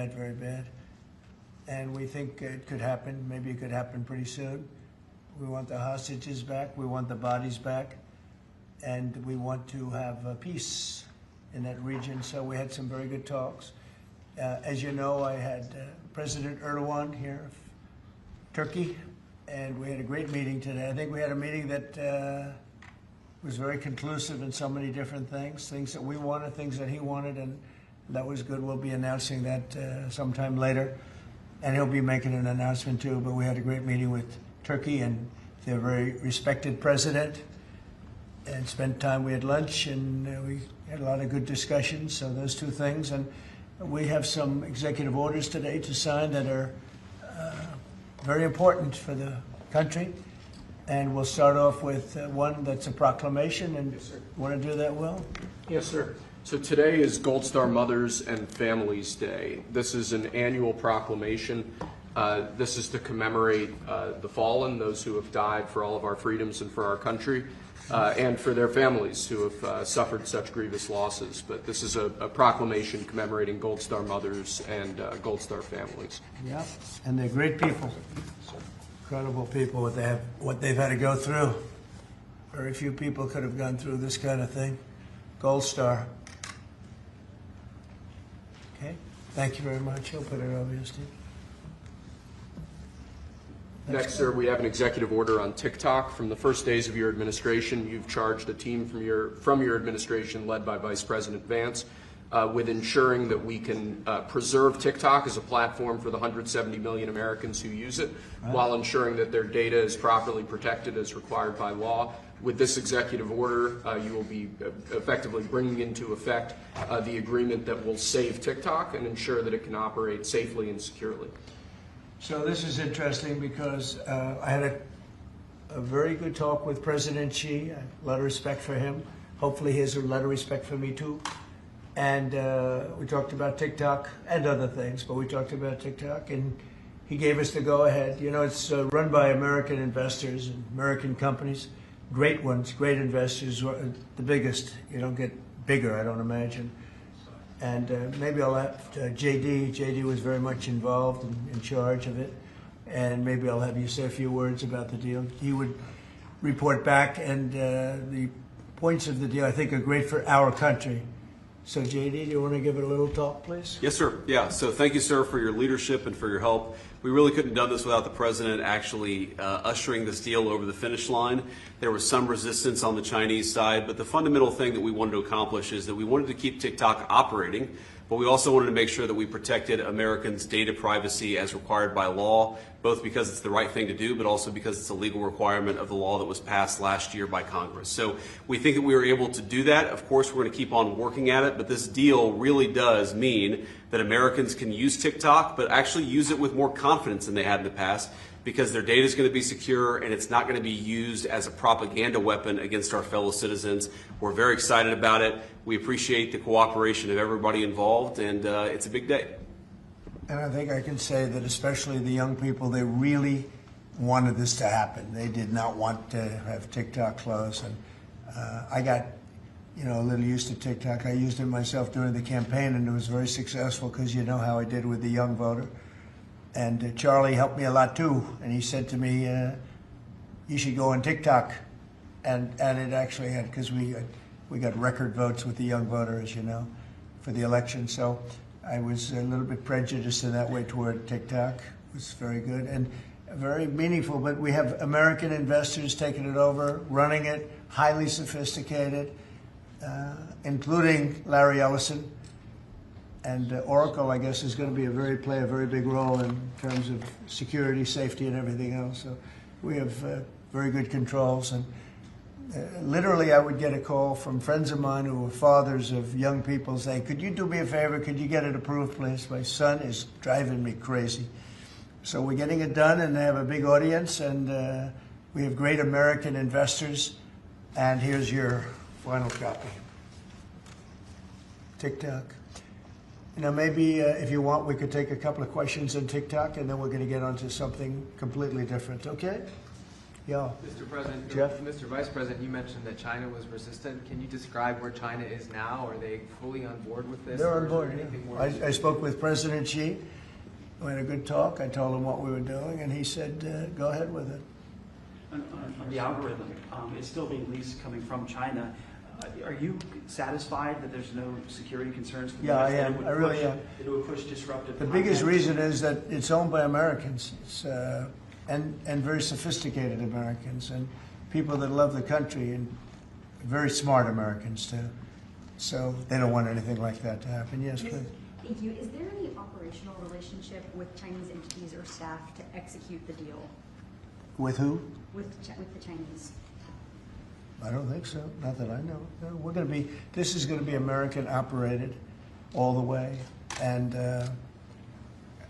bad, very bad. And we think it could happen. Maybe it could happen pretty soon. We want the hostages back. We want the bodies back. And we want to have peace in that region. So we had some very good talks. As you know, I had President Erdogan here of Turkey, and we had a great meeting today. I think we had a meeting that was very conclusive in so many different things that we wanted, things that he wanted, and that was good. We'll be announcing that sometime later, and he'll be making an announcement too. But we had a great meeting with Turkey and their very respected president, and spent time. We had lunch, and we had a lot of good discussions. So those two things, and we have some executive orders today to sign that are very important for the country. And we'll start off with one that's a proclamation. And yes, want to do that, Will? Yes, sir. So today is Gold Star Mothers and Families Day. This is an annual proclamation. This is to commemorate the fallen, those who have died for all of our freedoms and for our country, and for their families who have suffered such grievous losses. But this is a proclamation commemorating Gold Star Mothers and Gold Star families. Yeah, and they're great people. Incredible people, what they've had to go through. Very few people could have gone through this kind of thing. Gold Star. Okay, thank you very much. I'll put it over here, Steve. Next, sir, we have an executive order on TikTok. From the first days of your administration, you've charged a team from your administration, led by Vice President Vance, with ensuring that we can preserve TikTok as a platform for the 170 million Americans who use it, while ensuring that their data is properly protected as required by law. With this executive order, you will be effectively bringing into effect the agreement that will save TikTok and ensure that it can operate safely and securely. So this is interesting because I had a very good talk with President Xi. A lot of respect for him. Hopefully he has a lot of respect for me too. And we talked about TikTok and other things, but we talked about TikTok, and he gave us the go-ahead. You know, it's run by American investors and American companies, great ones, great investors, the biggest. You don't get bigger, I don't imagine. And maybe I'll have JD. JD was very much involved and in charge of it. And maybe I'll have you say a few words about the deal. He would report back, and the points of the deal, I think, are great for our country. So, JD, do you want to give it a little talk, please? Yes, sir. Yeah. So thank you, sir, for your leadership and for your help. We really couldn't have done this without the president actually ushering this deal over the finish line. There was some resistance on the Chinese side, but the fundamental thing that we wanted to accomplish is that we wanted to keep TikTok operating, but we also wanted to make sure that we protected Americans' data privacy as required by law, both because it's the right thing to do, but also because it's a legal requirement of the law that was passed last year by Congress. So we think that we were able to do that. Of course, we're going to keep on working at it, but this deal really does mean that Americans can use TikTok, but actually use it with more confidence than they had in the past, because their data is going to be secure and it's not going to be used as a propaganda weapon against our fellow citizens. We're very excited about it. We appreciate the cooperation of everybody involved, and it's a big day. And I think I can say that especially the young people, they really wanted this to happen. They did not want to have TikTok close. And I got, a little used to TikTok. I used it myself during the campaign, and it was very successful because you know how I did with the young voter. And Charlie helped me a lot too. And he said to me, you should go on TikTok. And it actually had, because we got record votes with the young voter, as you know, for the election. So I was a little bit prejudiced in that way toward TikTok. It was very good and very meaningful. But we have American investors taking it over, running it, highly sophisticated, including Larry Ellison. And Oracle, I guess, is going to play a very big role in terms of security, safety, and everything else. So we have very good controls. And literally, I would get a call from friends of mine who were fathers of young people saying, could you do me a favor? Could you get it approved, please? My son is driving me crazy. So we're getting it done, and they have a big audience, and we have great American investors. And here's your final copy. TikTok. Maybe if you want, we could take a couple of questions on TikTok, and then we're going to get onto something completely different, okay? Yeah. Mr. President, Jeff? Mr. Vice President, you mentioned that China was resistant. Can you describe where China is now? Are they fully on board with this? They're or on is board, there anything more? yeah. I spoke with President Xi. We had a good talk. I told him what we were doing, and he said, go ahead with it. On the algorithm, it's still being leased coming from China. Are you satisfied that there's no security concerns? For the Yeah, I US that it am. would I really push- am. It would push disruptive The biggest content? reason is that it's owned by Americans, and very sophisticated Americans, and people that love the country, and very smart Americans too. So they don't want anything like that to happen. Yes, please. Thank you. Is there any operational relationship with Chinese entities or staff to execute the deal With who? with the Chinese? I don't think so. Not that I know. No, we're going to be. This is going to be American operated, all the way, and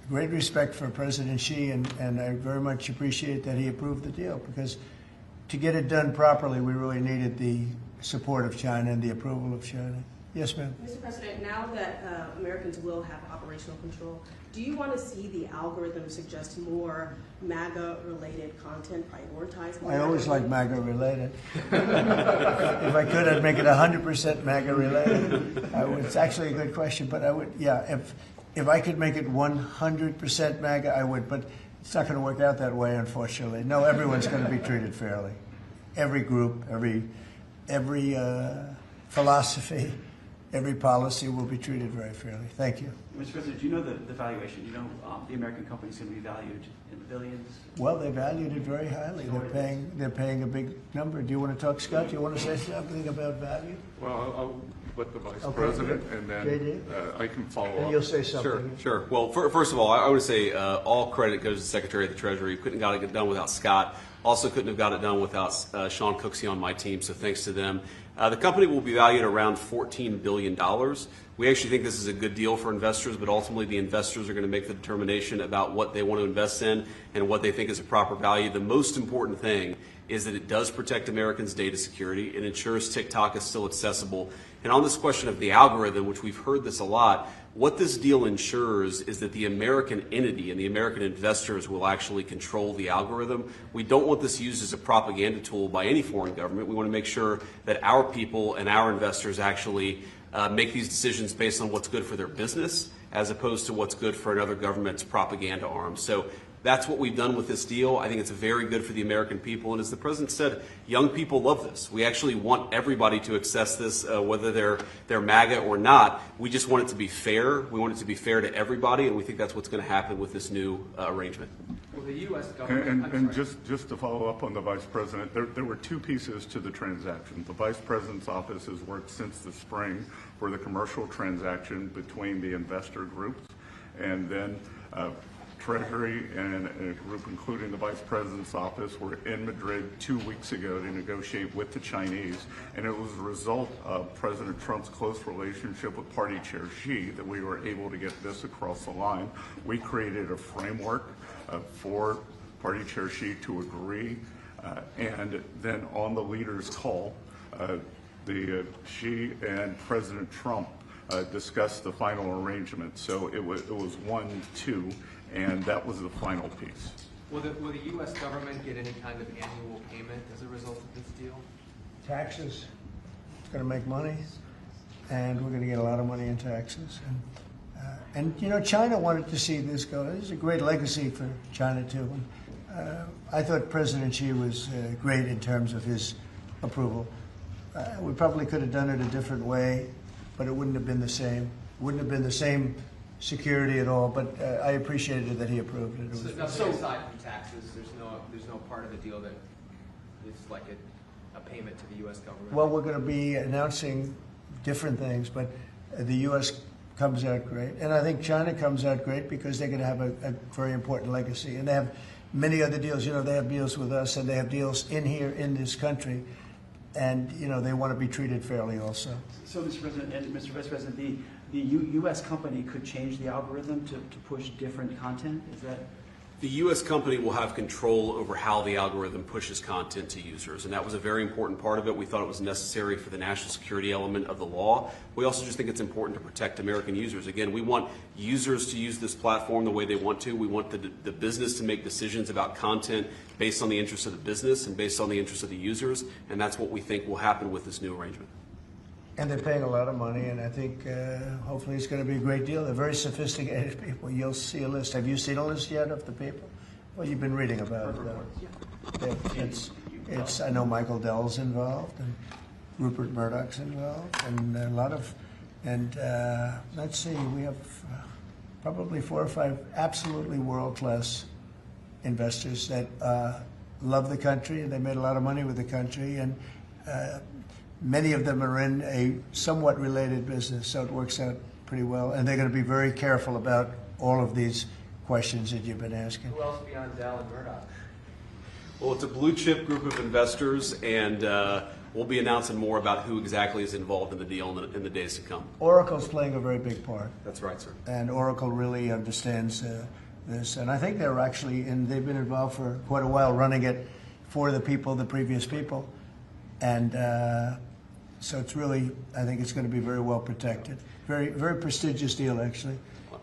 great respect for President Xi, and I very much appreciate that he approved the deal, because to get it done properly, we really needed the support of China and the approval of China. Yes, ma'am. Mr. President, now that Americans will have operational control, do you want to see the algorithm suggest more MAGA-related content prioritized? I always like MAGA related. If I could, I'd make it 100% MAGA related. It's actually a good question, but I would, yeah, if I could make it 100% MAGA, I would, but it's not going to work out that way, unfortunately. No, everyone's going to be treated fairly. Every group, every philosophy, every policy will be treated very fairly. Thank you. Mr. President, do you know the valuation? You know the American company is going to be valued in the billions? Well, they valued it very highly. They're paying a big number. Do you want to talk, Scott? Do you want to say something about value? Well, I'll let the Vice Okay, President, good. and then JD? I can follow And up. you'll say Sure, something. sure. Well, first of all, I would say all credit goes to the Secretary of the Treasury. Couldn't have got it done without Scott. Also couldn't have got it done without Sean Cooksey on my team, so thanks to them. The company will be valued around $14 billion. We actually think this is a good deal for investors, but ultimately the investors are going to make the determination about what they want to invest in and what they think is a proper value. The most important thing is that it does protect Americans' data security. It ensures TikTok is still accessible. And on this question of the algorithm, which we've heard this a lot, what this deal ensures is that the American entity and the American investors will actually control the algorithm. We don't want this used as a propaganda tool by any foreign government. We want to make sure that our people and our investors actually make these decisions based on what's good for their business as opposed to what's good for another government's propaganda arm. So that's what we've done with this deal. I think it's very good for the American people. And as the President said, young people love this. We actually want everybody to access this, whether they're MAGA or not. We just want it to be fair. We want it to be fair to everybody, and we think that's what's going to happen with this new arrangement. Will the U.S. government... And just to follow up on the Vice President, there were two pieces to the transaction. The Vice President's office has worked since the spring for the commercial transaction between the investor groups, and then Treasury and a group including the Vice President's office were in Madrid 2 weeks ago to negotiate with the Chinese, and it was a result of President Trump's close relationship with Party Chair Xi that we were able to get this across the line. We created a framework for Party Chair Xi to agree, and then on the leaders' call, the Xi and President Trump discussed the final arrangement. So it was 1-2. And that was the final piece. Will the U.S. government get any kind of annual payment as a result of this deal? Taxes. It's going to make money, and we're going to get a lot of money in taxes. And you know, China wanted to see this go. This is a great legacy for China, too. I thought President Xi was great in terms of his approval. We probably could have done it a different way, but it wouldn't have been the same. Wouldn't have been the same security at all, but I appreciated that he approved it. So nothing aside from taxes, there's no part of the deal that is like a payment to the U.S. government? Well, we're going to be announcing different things, but the U.S. comes out great. And I think China comes out great because they're going to have a very important legacy. And they have many other deals. You know, they have deals with us, and they have deals in here in this country. And, you know, they want to be treated fairly also. So, Mr. President and Mr. Vice President, the U.S. company could change the algorithm to push different content? Is that? The U.S. company will have control over how the algorithm pushes content to users, and that was a very important part of it. We thought it was necessary for the national security element of the law. We also just think it's important to protect American users. Again, we want users to use this platform the way they want to. We want the business to make decisions about content based on the interests of the business and based on the interests of the users, and that's what we think will happen with this new arrangement. And they're paying a lot of money, and I think hopefully it's going to be a great deal. They're very sophisticated people. You'll see a list. Have you seen a list yet of the people? Well, you've been reading about it. It's. I know Michael Dell's involved, and Rupert Murdoch's involved, and a lot of. And let's see, we have probably 4 or 5 absolutely world-class investors that love the country, and they made a lot of money with the country, and. Many of them are in a somewhat related business, so it works out pretty well. And they're going to be very careful about all of these questions that you've been asking. Who else beyond Dell and Murdoch? Well, it's a blue chip group of investors, and we'll be announcing more about who exactly is involved in the deal in the days to come. Oracle's playing a very big part. That's right, sir. And Oracle really understands this. And I think they're actually, and they've been involved for quite a while running it for the people, the previous people. And so it's really, I think it's going to be very well protected. Very, very prestigious deal, actually.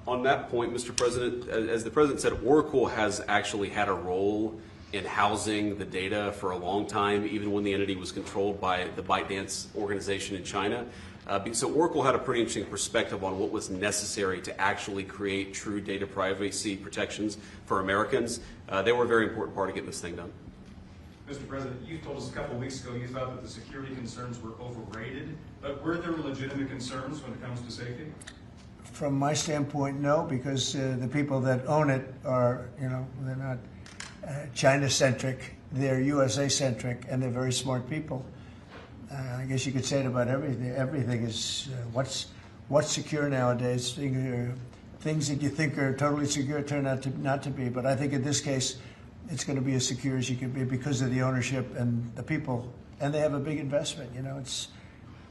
On that point, Mr. President, as the President said, Oracle has actually had a role in housing the data for a long time, even when the entity was controlled by the ByteDance organization in China. So Oracle had a pretty interesting perspective on what was necessary to actually create true data privacy protections for Americans. They were a very important part of getting this thing done. Mr. President, you told us a couple of weeks ago you thought that the security concerns were overrated, but were there legitimate concerns when it comes to safety? From my standpoint, no, because the people that own it are, they're not China-centric, they're USA-centric, and they're very smart people. I guess you could say it about everything. Everything is, what's secure nowadays? Things that you think are totally secure turn out to not to be, but I think in this case, it's going to be as secure as you can be because of the ownership and the people. And they have a big investment, it's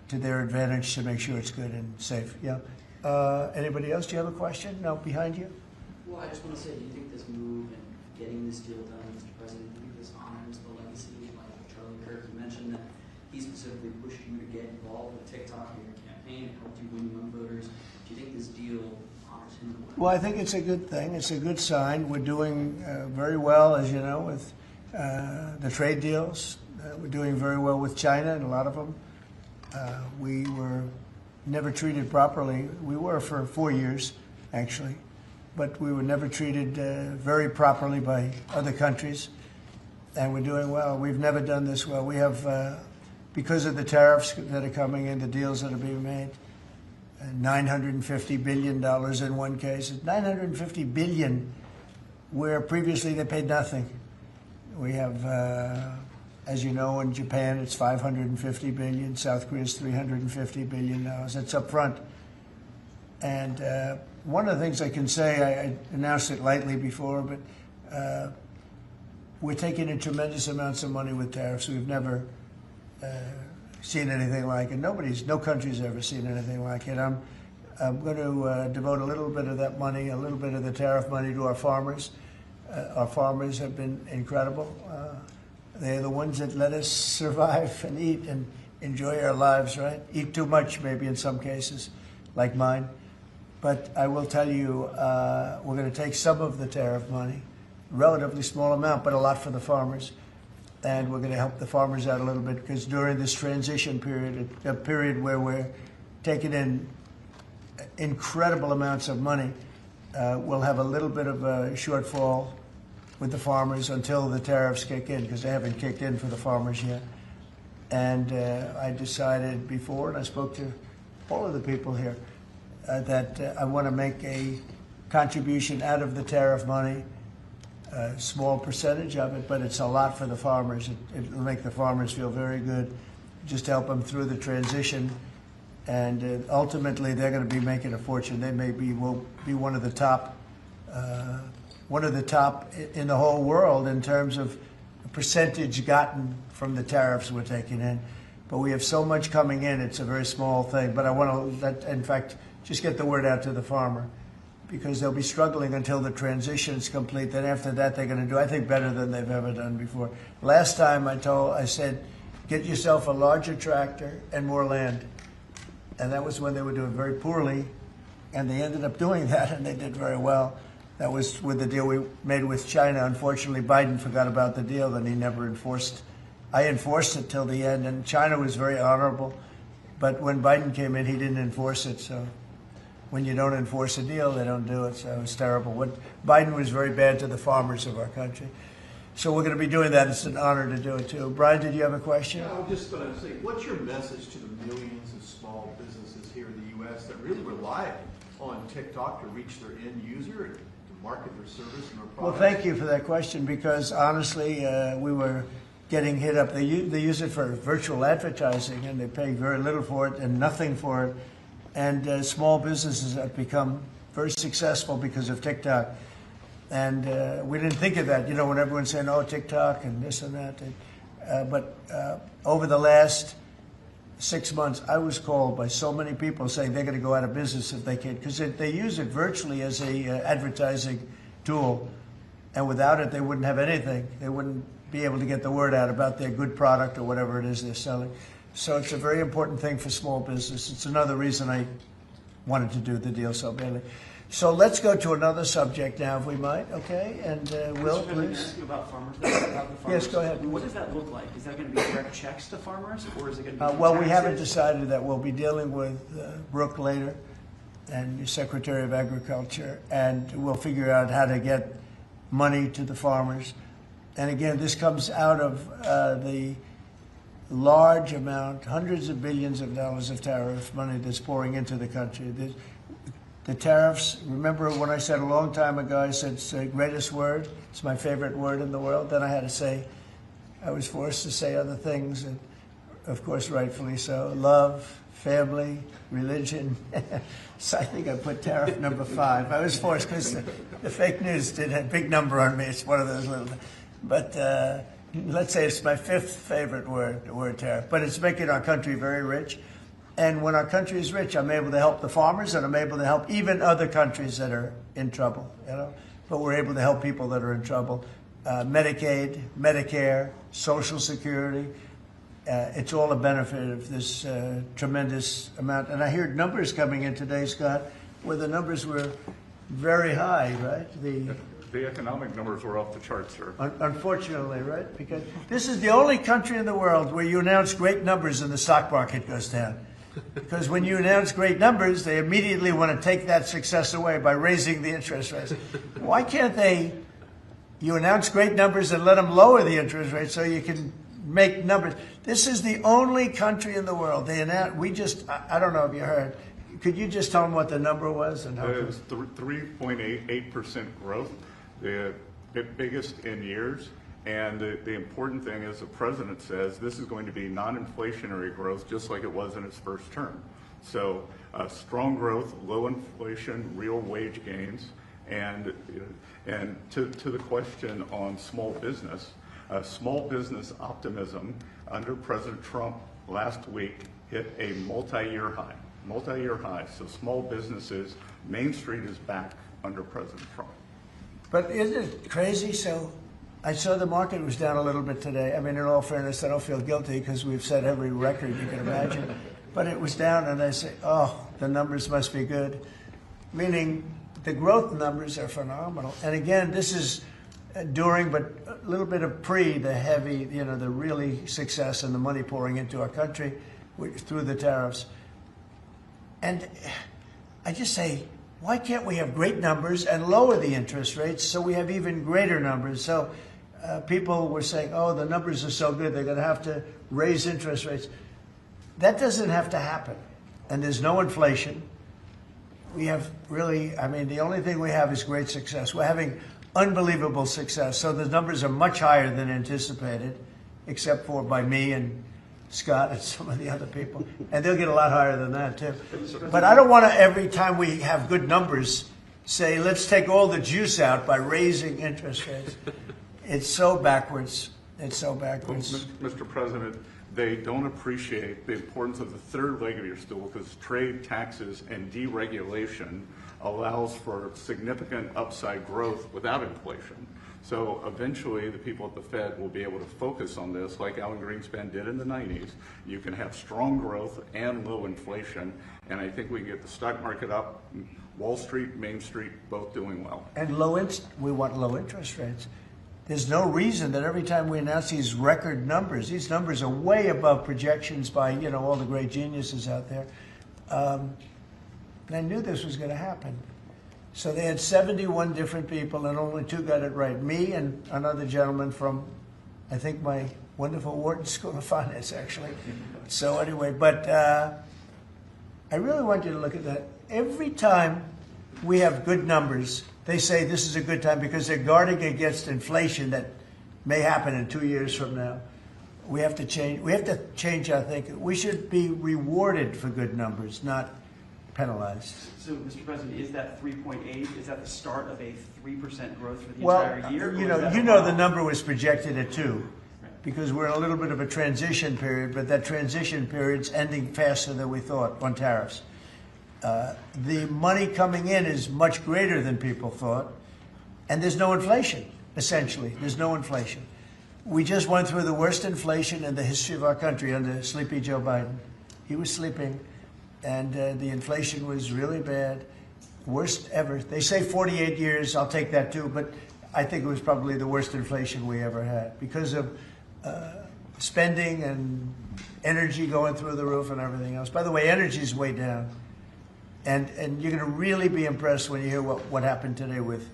to their advantage to make sure it's good and safe. Yeah. Anybody else? Do you have a question? No, behind you? Well, I just want to say, do you think this move and getting this deal done, Mr. President, do you think this honors the legacy like Charlie Kirk? You mentioned that he specifically pushed you to get involved with TikTok in your campaign and helped you win young voters. Do you think this deal honors him? Well, I think it's a good thing. It's a good sign. We're doing very well, as you know, with the trade deals. We're doing very well with China, and a lot of them. We were never treated properly. We were for 4 years, actually, but we were never treated very properly by other countries, and we're doing well. We've never done this well. We have, because of the tariffs that are coming in, the deals that are being made, $950 billion in one case. $950 billion, where previously they paid nothing. We have, as you know, in Japan it's $550 billion. South Korea's $350 billion. That's up front. And one of the things I can say, I announced it lightly before, but we're taking in tremendous amounts of money with tariffs. We've never seen anything like it. No country's ever seen anything like it. I'm going to devote a little bit of that money, a little bit of the tariff money to our farmers. Our farmers have been incredible. They're the ones that let us survive and eat and enjoy our lives, right? Eat too much, maybe in some cases, like mine. But I will tell you, we're going to take some of the tariff money, relatively small amount, but a lot for the farmers. And we're going to help the farmers out a little bit because during this transition period, a period where we're taking in incredible amounts of money, we'll have a little bit of a shortfall with the farmers until the tariffs kick in because they haven't kicked in for the farmers yet. And I decided before, and I spoke to all of the people here, that I want to make a contribution out of the tariff money. A small percentage of it, but it's a lot for the farmers. It'll make the farmers feel very good, just help them through the transition. And ultimately, they're going to be making a fortune. They will be one of the top in the whole world in terms of the percentage gotten from the tariffs we're taking in. But we have so much coming in; it's a very small thing. But I want to, in fact, just get the word out to the farmer. because they'll be struggling until the transition is complete. Then after that, they're going to do, I think, better than they've ever done before. Last time I said, get yourself a larger tractor and more land. And that was when they were doing very poorly, and they ended up doing that, and they did very well. That was with the deal we made with China. Unfortunately, Biden forgot about the deal, and he never enforced. I enforced it till the end, and China was very honorable. But when Biden came in, he didn't enforce it. So when you don't enforce a deal, they don't do it. So it was terrible. Biden was very bad to the farmers of our country. So we're going to be doing that. It's an honor to do it, too. Brian, did you have a question? Yeah, I was just going to say, what's your message to the millions of small businesses here in the U.S. that really rely on TikTok to reach their end user and to market their service and their products? Well, thank you for that question, because honestly, we were getting hit up. They use it for virtual advertising, and they pay very little for it and nothing for it. And small businesses have become very successful because of TikTok. And we didn't think of that, when everyone's saying, oh, TikTok and this and that. But over the last 6 months, I was called by so many people saying they're going to go out of business if they can, because they use it virtually as a advertising tool. And without it, they wouldn't have anything. They wouldn't be able to get the word out about their good product or whatever it is they're selling. So it's a very important thing for small business. It's another reason I wanted to do the deal so badly. So let's go to another subject now, if we might, okay? And Will, Mr. President, can I please. ask you about farmers? About the farmers? Yes, go ahead. What does that look like? Is that going to be direct checks to farmers, or is it going to be Well, we taxes? haven't decided that. We'll be dealing with Brooke later, and your Secretary of Agriculture, and we'll figure out how to get money to the farmers. And again, this comes out of the large amount, hundreds of billions of dollars of tariff money that's pouring into the country. The tariffs, remember when I said a long time ago, I said it's the greatest word, it's my favorite word in the world. Then I had to say, I was forced to say other things, and of course, rightfully so. Love, family, religion. So I think I put tariff number 5. I was forced because the fake news did a big number on me. It's one of those little, but let's say it's my 5th favorite word, the word tariff. But it's making our country very rich. And when our country is rich, I'm able to help the farmers, and I'm able to help even other countries that are in trouble, But we're able to help people that are in trouble. Medicaid, Medicare, Social Security. It's all a benefit of this tremendous amount. And I heard numbers coming in today, Scott, where the numbers were very high, right? The economic numbers were off the charts, sir. Unfortunately, right? Because this is the only country in the world where you announce great numbers and the stock market goes down. Because when you announce great numbers, they immediately want to take that success away by raising the interest rates. Why can't you announce great numbers and let them lower the interest rate so you can make numbers? This is the only country in the world. I don't know if you heard. Could you just tell them what the number was? And how It was 3.88% growth, the biggest in years. And the important thing is the president says this is going to be non-inflationary growth, just like it was in his first term. So strong growth, low inflation, real wage gains. And to the question on small business optimism under President Trump last week hit a multi-year high. So small businesses, Main Street is back under President Trump. But isn't it crazy? So I saw the market was down a little bit today. I mean, in all fairness, I don't feel guilty because we've set every record you can imagine. But it was down, and I say, oh, the numbers must be good. Meaning the growth numbers are phenomenal. And again, this is during, but a little bit of the heavy, the really success and the money pouring into our country through the tariffs. And I just say, why can't we have great numbers and lower the interest rates so we have even greater numbers? So people were saying, oh, the numbers are so good, they're going to have to raise interest rates. That doesn't have to happen. And there's no inflation. We have really, the only thing we have is great success. We're having unbelievable success. So the numbers are much higher than anticipated, except for by me and Scott and some of the other people. And they'll get a lot higher than that, too. But I don't want to, every time we have good numbers, say, let's take all the juice out by raising interest rates. It's so backwards. It's so backwards. Mr. President, they don't appreciate the importance of the third leg of your stool, because trade, taxes, and deregulation allows for significant upside growth without inflation. So eventually the people at the Fed will be able to focus on this like Alan Greenspan did in the 90s. You can have strong growth and low inflation, and I think we can get the stock market up, Wall Street, Main Street, both doing well. And we want low interest rates. There's no reason that every time we announce these record numbers, these numbers are way above projections by, all the great geniuses out there. And I knew this was going to happen. So they had 71 different people, and only 2 got it right. Me and another gentleman from, I think, my wonderful Wharton School of Finance, actually. So anyway, but I really want you to look at that. Every time we have good numbers, they say this is a good time because they're guarding against inflation that may happen in 2 years from now. We have to change our thinking. We should be rewarded for good numbers, not penalized. So, Mr. President, is that 3.8, is that the start of a 3% growth for the Well, entire year? the number was projected at 2, because we're in a little bit of a transition period, but that transition period's ending faster than we thought on tariffs. The money coming in is much greater than people thought, and there's no inflation, essentially. There's no inflation. We just went through the worst inflation in the history of our country under Sleepy Joe Biden. He was sleeping, and the inflation was really bad, worst ever. They say 48 years, I'll take that too, but I think it was probably the worst inflation we ever had because of spending and energy going through the roof and everything else. By the way, energy's way down. And you're going to really be impressed when you hear what happened today with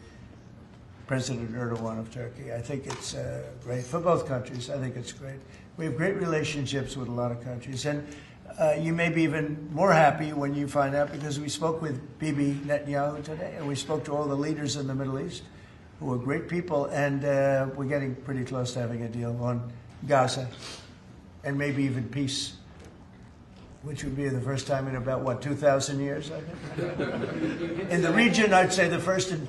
President Erdogan of Turkey. I think it's great for both countries. I think it's great. We have great relationships with a lot of countries. And you may be even more happy when you find out, because we spoke with Bibi Netanyahu today, and we spoke to all the leaders in the Middle East who are great people, and we're getting pretty close to having a deal on Gaza and maybe even peace, which would be the first time in about, 2,000 years, I think? In the region, I'd say the first in,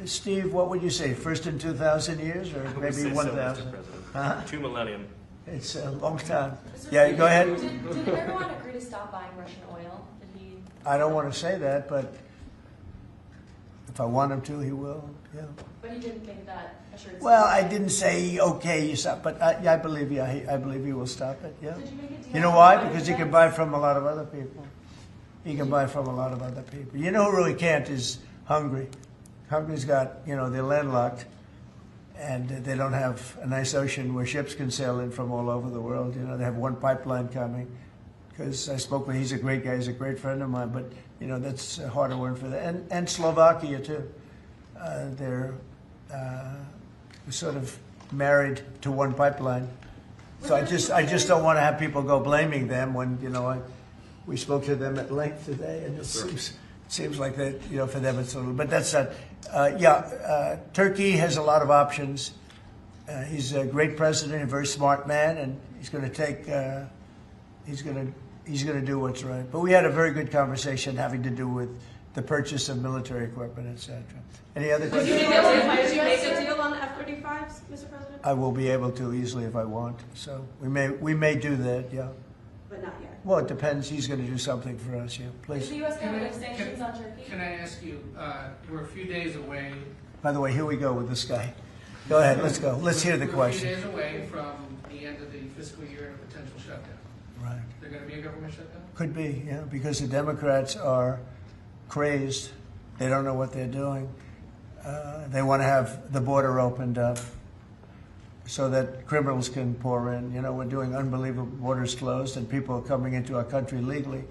Steve, what would you say, first in 2,000 years, or maybe 1,000? Huh? 2 millennium. It's a long time. Yeah, go ahead. Did Erdogan agree to stop buying Russian oil? Did he? I don't want to say that, but if I want him to, he will, yeah. But he didn't make that assurance. Well, I didn't say, okay, you stop, but I believe you. I believe he will stop it, yeah. Did you make a deal? You know why? Because he can buy from a lot of other people. He can buy from a lot of other people. You know who really can't is Hungary. Hungary's got, they're landlocked, and they don't have a nice ocean where ships can sail in from all over the world. They have one pipeline coming. Because I spoke with, he's a great guy, he's a great friend of mine, but that's a harder word for that. And Slovakia too. They're sort of married to one pipeline. So I just don't want to have people go blaming them when we spoke to them at length today, and it seems like that for them it's a little. But that's not. Turkey has a lot of options. He's a great president, a very smart man, and he's going to take. He's going to do what's right. But we had a very good conversation having to do with the purchase of military equipment, etc. Any other questions? Did you make a deal on F-35s, Mr. President? I will be able to easily if I want. So we may do that, yeah. But not yet. Well, it depends. He's going to do something for us, yeah. Is Please. the U.S. government sanctions on Turkey? Can I ask you, we're a few days away. By the way, here we go with this guy. Go ahead, let's go. Let's hear the question. We're a few days away from the end of the fiscal year and a potential shutdown. Right. Is there going to be a government shutdown? Could be, yeah, because the Democrats are crazed. They don't know what they're doing. They want to have the border opened up so that criminals can pour in. We're doing unbelievable borders closed and people are coming into our country legally.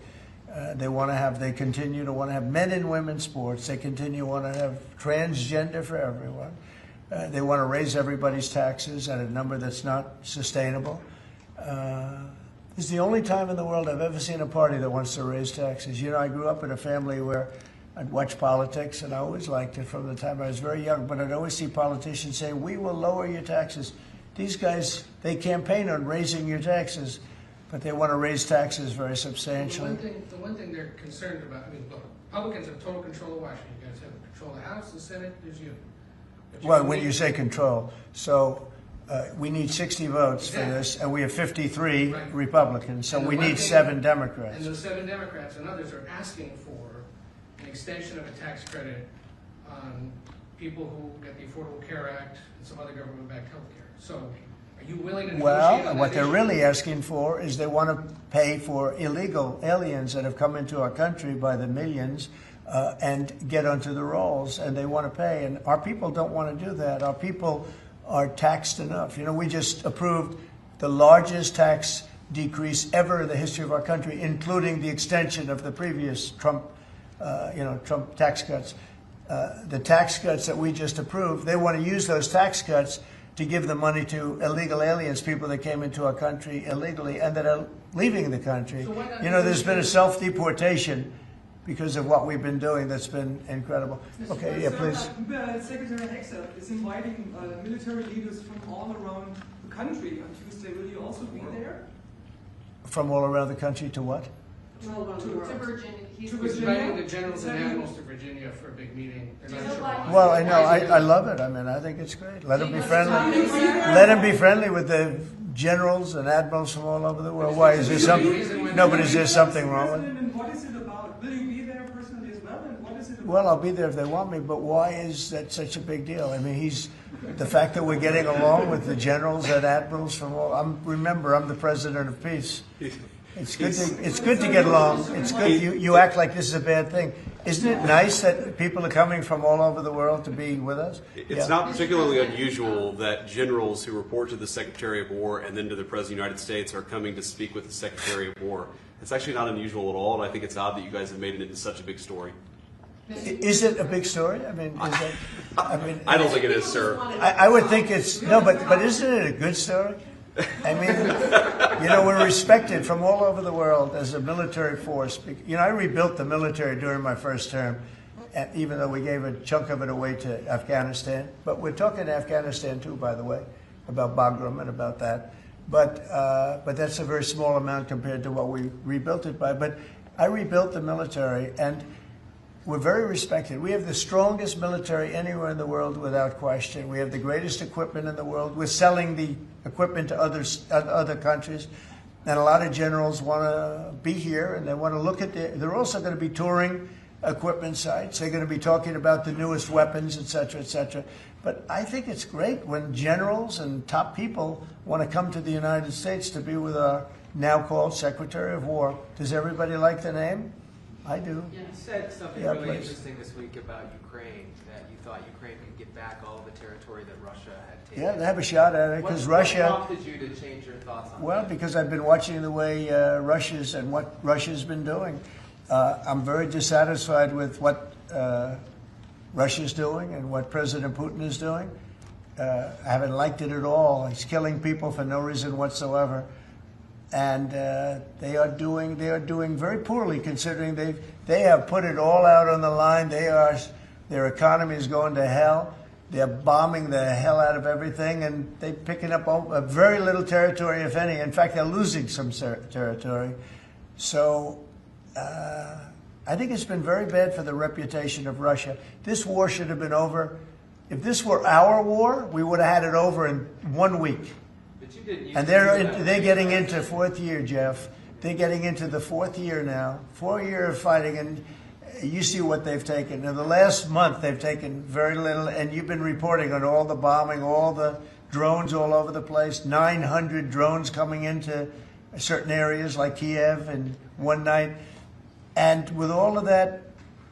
They continue to want to have men and women sports. They continue to want to have transgender for everyone. They want to raise everybody's taxes at a number that's not sustainable. It's the only time in the world I've ever seen a party that wants to raise taxes. I grew up in a family where I'd watch politics, and I always liked it from the time I was very young, but I'd always see politicians say, we will lower your taxes. These guys, they campaign on raising your taxes, but they want to raise taxes very substantially. The one thing they're concerned about, look, Republicans have total control of Washington. You guys have control of the House, the Senate, there's you. Well, when you say control, so we need 60 votes for this, and we have 53 Republicans, so we need 7 Democrats. And those 7 Democrats and others are asking for an extension of a tax credit on people who get the Affordable Care Act and some other government-backed health care. So are you willing to negotiate Well, on what that they're issue? really asking for is they want to pay for illegal aliens that have come into our country by the millions and get onto the rolls, and they want to pay. And our people don't want to do that. Our people are taxed enough. You know, we just approved the largest tax decrease ever in the history of our country, including the extension of the previous Trump tax cuts. The tax cuts that we just approved, they want to use those tax cuts to give the money to illegal aliens, people that came into our country illegally and that are leaving the country. So why not You know, there's been a self-deportation because of what we've been doing that's been incredible. Okay, yeah, please. Secretary Hexer is inviting military leaders from all around the country on Tuesday. Will you also be there? From all around the country to what? To Virginia. He's To inviting Virginia? the generals and admirals to Virginia for a big meeting. They're not sure why. Well, I know, I love it. I mean, I think it's great. Let them be friendly. Let them be friendly with the generals and admirals from all over the world. Why, is there something? No, but is there something wrong with it? And what is it about? Will you be there personally as well? And what is it about? Well, I'll be there if they want me, but why is that such a big deal? I mean, the fact that we're getting along with the generals and admirals from all, remember, I'm the president of peace. It's good to get along. It's good. You act like this is a bad thing. Isn't it nice that people are coming from all over the world to be with us? It's not particularly unusual that generals who report to the Secretary of War and then to the President of the United States are coming to speak with the Secretary of War. It's actually not unusual at all, and I think it's odd that you guys have made it into such a big story. Is it a big story? I mean, I don't think it is, sir. I would think it's no, but isn't it a good story? I mean, you know, we're respected from all over the world as a military force. You know, I rebuilt the military during my first term, even though we gave a chunk of it away to Afghanistan. But we're talking Afghanistan too, by the way, about Bagram and about that. But that's a very small amount compared to what we rebuilt it by. But I rebuilt the military, and we're very respected. We have the strongest military anywhere in the world without question. We have the greatest equipment in the world. We're selling the equipment to other countries. And a lot of generals want to be here and they want to look at they're also going to be touring equipment sites. They're going to be talking about the newest weapons, et cetera, et cetera. But I think it's great when generals and top people want to come to the United States to be with our now called Secretary of War. Does everybody like the name? I do. You said something Yeah, really please. interesting this week about Ukraine, that you thought Ukraine could get back all the territory that Russia had taken. Yeah, they have a shot at it because Russia. What prompted you to change your thoughts on Well, that? because I've been watching the way what Russia's been doing. I'm very dissatisfied with what Russia's doing and what President Putin is doing. I haven't liked it at all. He's killing people for no reason whatsoever. And they are doing very poorly, considering they have put it all out on the line. Their economy is going to hell. They're bombing the hell out of everything, and they're picking up very little territory, if any. In fact, they're losing some territory. So I think it's been very bad for the reputation of Russia. This war should have been over. If this were our war, we would have had it over in 1 week. And they're getting into fourth year, Jeff. They're getting into the fourth year now. 4 year of fighting, and you see what they've taken. In the last month, they've taken very little, and you've been reporting on all the bombing, all the drones all over the place. 900 drones coming into certain areas like Kiev in one night. And with all of that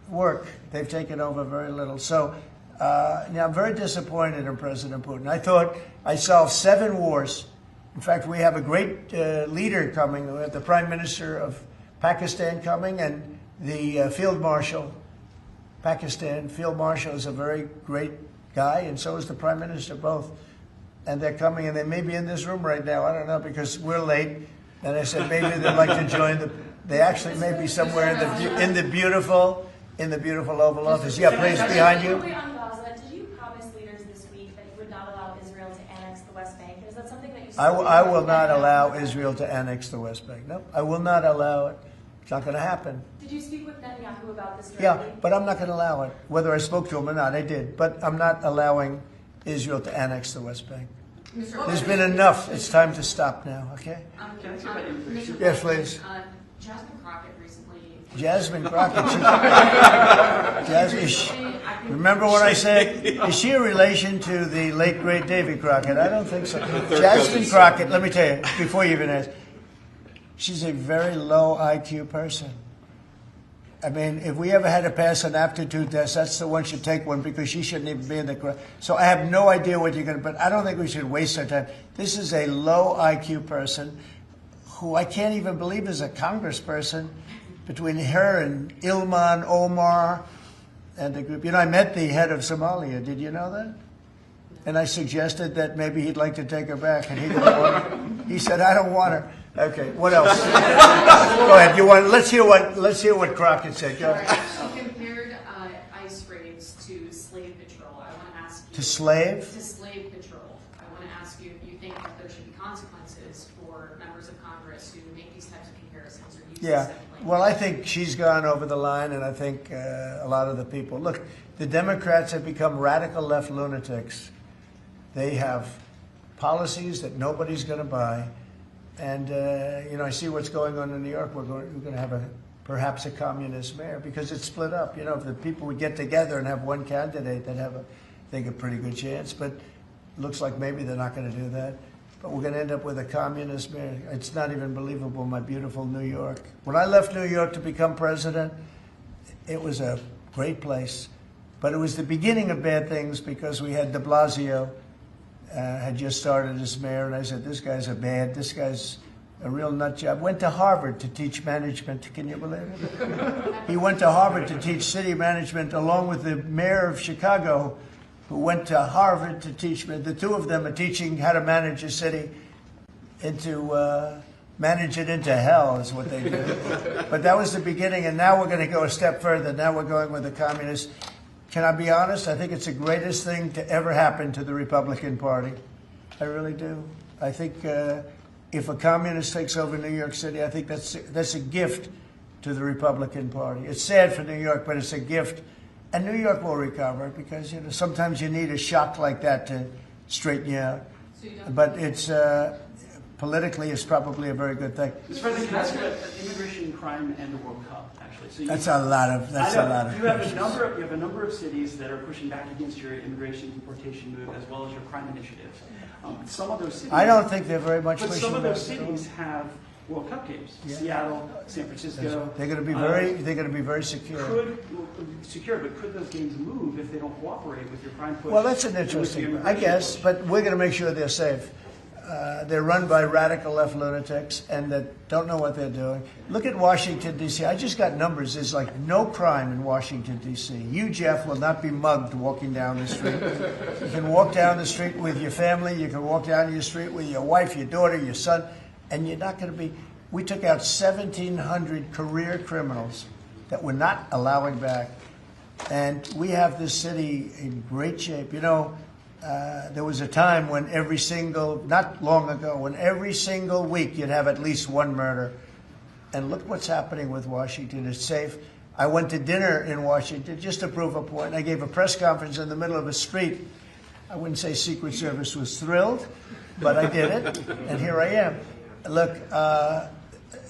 work, they've taken over very little. So now I'm very disappointed in President Putin. I thought I solved 7 wars. In fact, we have a great leader coming. We have the Prime Minister of Pakistan coming and the Field Marshal. Pakistan Field Marshal is a very great guy, and so is the Prime Minister, both. And they're coming, and they may be in this room right now. I don't know, because we're late. And I said maybe they'd like to join they actually may be somewhere in the beautiful Oval Office. Yeah, please, behind you. Quickly on Gaza, did you promise leaders this week that you would not allow Israel to annex the West Bank? And is that something that you I will not allow Israel to annex the West Bank. No, I will not allow it. It's not going to happen. Did you speak with Netanyahu about this directly? Yeah, but I'm not going to allow it. Whether I spoke to him or not, I did. But I'm not allowing Israel to annex the West Bank. There's been enough. It's time to stop now, okay? Yes, please. Jasmine Crockett recently Jasmine Crockett. Remember what I said? Is she a relation to the late great Davy Crockett? I don't think so. Jasmine Crockett, let me tell you, before you even ask, she's a very low IQ person. I mean, if we ever had to pass an aptitude test, that's the one should take one because she shouldn't even be in the crowd. So I have no idea what you're going to, but I don't think we should waste our time. This is a low IQ person who I can't even believe is a congressperson. Between her and Ilman Omar and the group. You know, I met the head of Somalia. Did you know that? And I suggested that maybe he'd like to take her back, and he didn't want her. He said, "I don't want her." Okay, what else? Go ahead. Let's hear what Crockett said. Go ahead. She compared ICE raids to slave patrol. I want to ask you. To slave? To slave patrol. I want to ask you if you think that there should be consequences for members of Congress who make these types of comparisons or use this type of language. Well, I think she's gone over the line, and I think a lot of the people. Look, the Democrats have become radical left lunatics. They have policies that nobody's going to buy. And, you know, I see what's going on in New York. We're going to have perhaps a communist mayor because it's split up. You know, if the people would get together and have one candidate, they'd have, I think, a pretty good chance. But it looks like maybe they're not going to do that. But we're going to end up with a communist mayor. It's not even believable, my beautiful New York. When I left New York to become president, it was a great place. But it was the beginning of bad things because we had de Blasio had just started as mayor. And I said, this guy's this guy's a real nut job. Went to Harvard to teach management. Can you believe it? He went to Harvard to teach city management along with the mayor of Chicago, who went to Harvard to teach. The two of them are teaching how to manage a city manage it into hell is what they do. But that was the beginning, and now we're going to go a step further. Now we're going with the communists. Can I be honest? I think it's the greatest thing to ever happen to the Republican Party. I really do. I think if a communist takes over New York City, I think that's a gift to the Republican Party. It's sad for New York, but it's a gift. And New York will recover because, you know, sometimes you need a shock like that to straighten you out. But it's politically, it's probably a very good thing. Mr. President, can I ask you about immigration, crime, and the World Cup? Actually, so That's a lot of. You have a number of cities that are pushing back against your immigration deportation move, as well as your crime initiatives. Some of those cities. I don't think they're very much. But pushing some of those back. cities have World Cup games. Yeah. Seattle, San Francisco. They're going to be very. They're going to be very secure. But could those games move if they don't cooperate with your crime push? Well, that's an interesting. I guess, but we're going to make sure they're safe. They're run by radical left lunatics and that don't know what they're doing. Look at Washington, D.C. I just got numbers. There's like no crime in Washington, D.C. You, Jeff, will not be mugged walking down the street. You can walk down the street with your family. You can walk down your street with your wife, your daughter, your son, and you're not going to be. We took out 1,700 career criminals that we're not allowing back. And we have this city in great shape. You know, there was a time when not long ago, when every single week you'd have at least one murder. And look what's happening with Washington. It's safe. I went to dinner in Washington just to prove a point. I gave a press conference in the middle of a street. I wouldn't say Secret Service was thrilled, but I did it, and here I am. Look,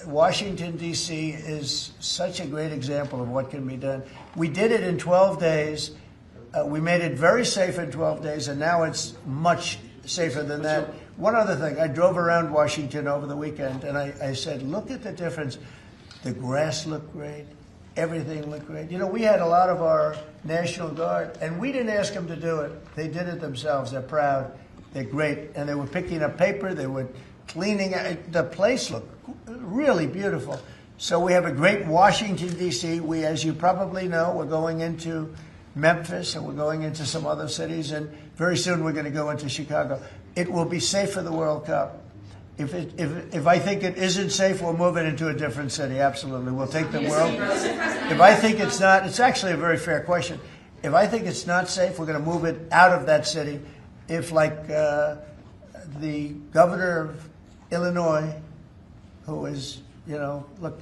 Washington, D.C. is such a great example of what can be done. We did it in 12 days. We made it very safe in 12 days, and now it's much safer than that. One other thing, I drove around Washington over the weekend, and I said, look at the difference. The grass looked great. Everything looked great. You know, we had a lot of our National Guard, and we didn't ask them to do it. They did it themselves. They're proud. They're great. And they were picking up paper. They were cleaning. The place looked really beautiful. So we have a great Washington, D.C. We, as you probably know, we're going into Memphis, and we're going into some other cities, and very soon we're going to go into Chicago. It will be safe for the World Cup. If I think it isn't safe, we'll move it into a different city. Absolutely, we'll take the world. If I think it's not, it's actually a very fair question. If I think it's not safe, we're going to move it out of that city. If, like the governor of Illinois, who is, you know, look,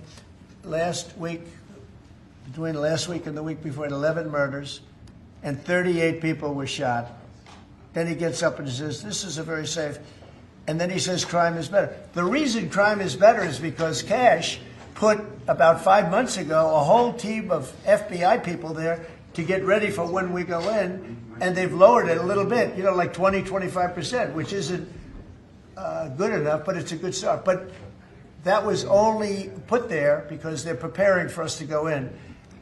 between last week and the week before, 11 murders, and 38 people were shot. Then he gets up and says, this is a very safe. And then he says crime is better. The reason crime is better is because cash put about 5 months ago a whole team of FBI people there to get ready for when we go in, and they've lowered it a little bit, like 20-25%, which isn't good enough, but it's a good start. But that was only put there because they're preparing for us to go in.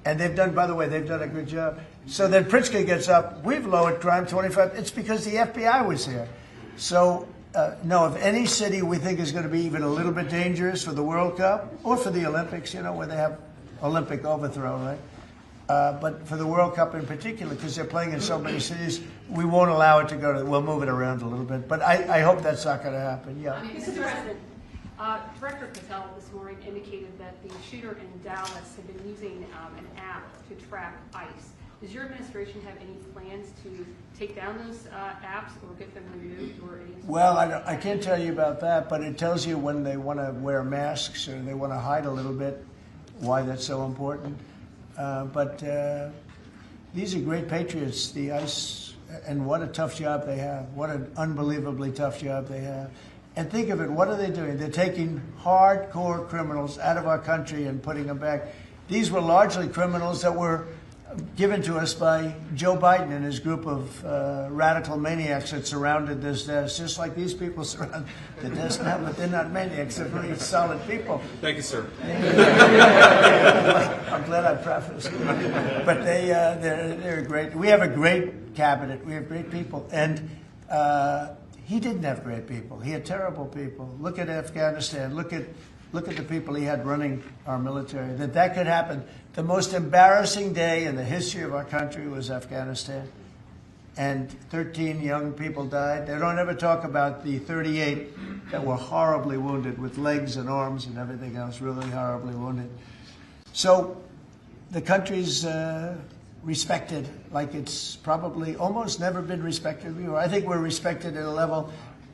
And they've done, by the way, they've done a good job. So then Pritzker gets up, we've lowered crime 25, it's because the FBI was here. So, no, if any city we think is going to be even a little bit dangerous for the World Cup or for the Olympics, where they have Olympic overthrow, right? But for the World Cup in particular, because they're playing in so many cities, we won't allow it to go to, we'll move it around a little bit. But I hope that's not going to happen, yeah. Mr. President, Director Patel this morning indicated that the shooter in Dallas had been using an app to track ICE. Does your administration have any plans to take down those apps or get them removed? Well, I can't tell you about that, but it tells you when they want to wear masks or they want to hide a little bit, why that's so important. But these are great patriots, the ICE, and what a tough job they have. What an unbelievably tough job they have. And think of it, what are they doing? They're taking hardcore criminals out of our country and putting them back. These were largely criminals that were given to us by Joe Biden and his group of radical maniacs that surrounded this desk, just like these people surround the desk now, but they're not maniacs, they're very solid people. Thank you, sir. I'm glad I prefaced it. But they're great. We have a great cabinet. We have great people. And he didn't have great people. He had terrible people. Look at Afghanistan. Look at the people he had running our military. That could happen. The most embarrassing day in the history of our country was Afghanistan. And 13 young people died. They don't ever talk about the 38 that were horribly wounded with legs and arms and everything else, really horribly wounded. So the country's respected like it's probably almost never been respected before. I think we're respected at a level,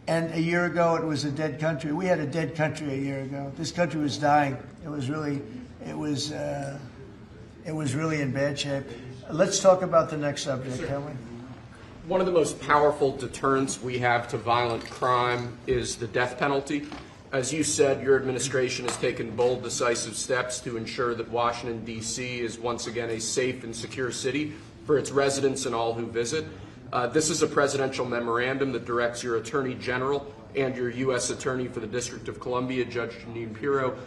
and a year ago it was a dead country. We had a dead country a year ago. This country was dying. It was really in bad shape. Let's talk about the next subject, can we? One of the most powerful deterrents we have to violent crime is the death penalty. As you said, your administration has taken bold, decisive steps to ensure that Washington, D.C. is once again a safe and secure city for its residents and all who visit. This is a presidential memorandum that directs your Attorney General and your U.S. Attorney for the District of Columbia, Judge Jeanine Pirro,